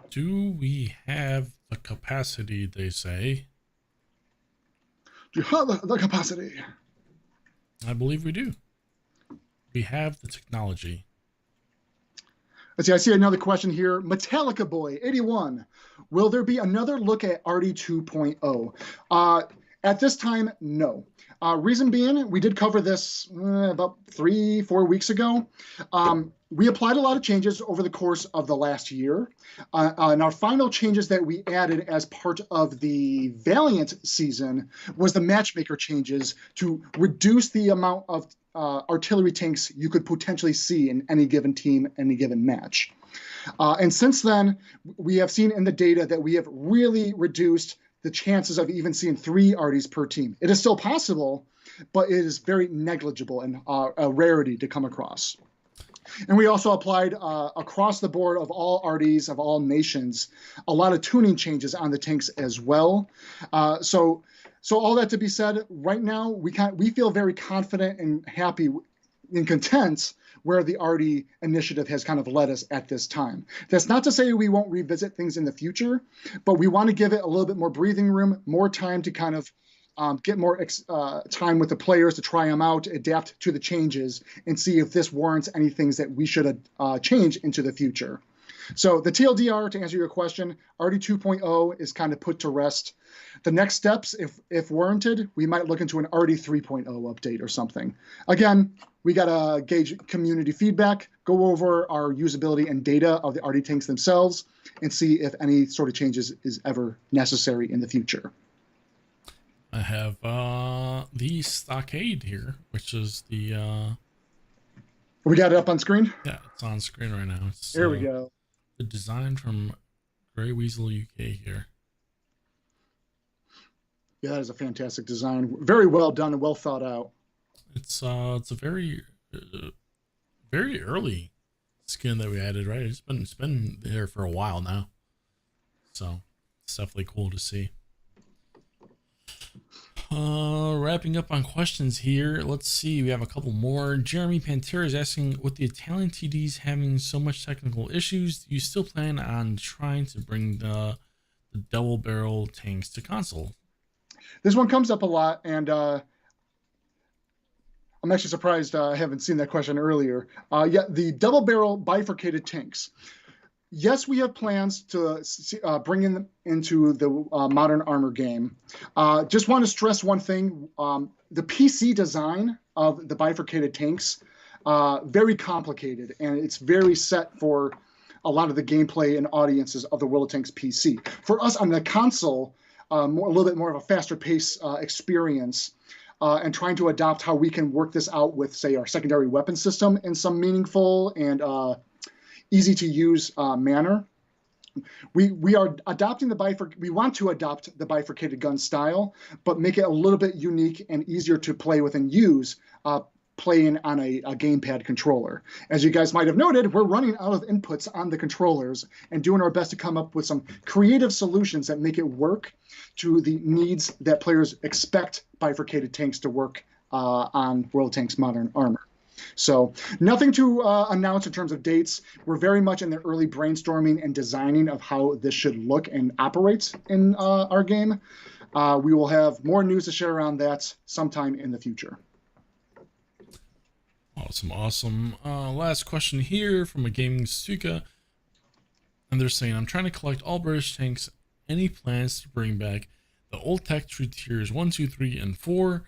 Do we have the capacity, they say? Do you have the capacity? I believe we do. We have the technology. Let's see, I see another question here. Metallica Boy 81. Will there be another look at RD 2.0? At this time, no. Reason being, we did cover this about 3-4 weeks ago. We applied a lot of changes over the course of the last year. And our final changes that we added as part of the Valiant season was the matchmaker changes to reduce the amount of artillery tanks you could potentially see in any given team, any given match. And since then, we have seen in the data that we have really reduced the chances of even seeing 3 arties per team. It is still possible, but it is very negligible and a rarity to come across. And we also applied across the board of all arties of all nations, a lot of tuning changes on the tanks as well. So all that to be said, right now we feel very confident and happy and content where the arty initiative has kind of led us at this time. That's not to say we won't revisit things in the future, but we want to give it a little bit more breathing room, more time to kind of get more time with the players to try them out, adapt to the changes, and see if this warrants any things that we should change into the future. So the TLDR, to answer your question, Arty 2.0 is kind of put to rest. The next steps, if warranted, we might look into an Arty 3.0 update or something. Again, we got to gauge community feedback, go over our usability and data of the Arty tanks themselves, and see if any sort of changes is ever necessary in the future. I have the Stockade here, which is the... We got it up on screen? Yeah, it's on screen right now. It's, there we go. The design from Grey Weasel UK here. Yeah, that is a fantastic design. Very well done and well thought out. It's a very very early skin that we added, right? It's been there for a while now, so it's definitely cool to see. Wrapping up on questions here. Let's see. We have a couple more. Jeremy Pantera is asking, with the Italian TDs having so much technical issues, do you still plan on trying to bring the double barrel tanks to console? This one comes up a lot, and I'm actually surprised I haven't seen that question earlier. Yeah, the double barrel bifurcated tanks. Yes, we have plans to bring them into the Modern Armor game. Just want to stress one thing. The PC design of the bifurcated tanks, very complicated, and it's very set for a lot of the gameplay and audiences of the World of Tanks PC. For us on the console, a little bit more of a faster pace experience, and trying to adopt how we can work this out with, say, our secondary weapon system in some meaningful and easy to use manner. We are adopting we want to adopt the bifurcated gun style, but make it a little bit unique and easier to play with and use, playing on a gamepad controller. As you guys might have noted, we're running out of inputs on the controllers and doing our best to come up with some creative solutions that make it work to the needs that players expect bifurcated tanks to work on World of Tanks Modern Armor. So nothing to announce in terms of dates. We're very much in the early brainstorming and designing of how this should look and operate in our game. We will have more news to share around that sometime in the future. Awesome. Last question here from a Gaming Suka. And they're saying, I'm trying to collect all British tanks. Any plans to bring back the old tech tree tiers 1, 2, 3, and 4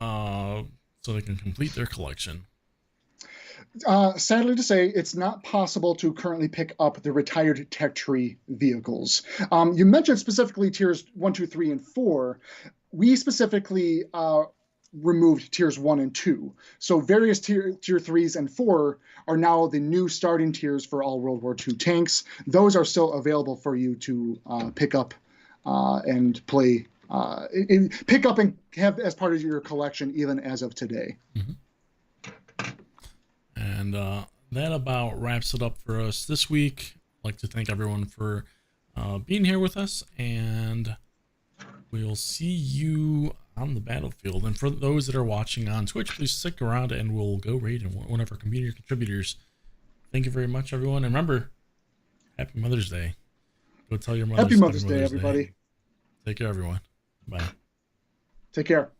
so they can complete their collection? Sadly to say, it's not possible to currently pick up the retired tech tree vehicles. You mentioned specifically tiers 1, 2, 3, and 4. We specifically removed tiers 1 and 2. So various tier 3s and 4 are now the new starting tiers for all World War II tanks. Those are still available for you to pick up and play. Pick up and have as part of your collection even as of today. Mm-hmm. And that about wraps it up for us this week. I'd like to thank everyone for being here with us, and we'll see you on the battlefield. And for those that are watching on Twitch, please stick around and we'll go raid one of our community contributors. Thank you very much, everyone. And remember, happy Mother's Day. Go tell your mother. Happy Mother's Day, everybody. Take care, everyone. Bye. Take care.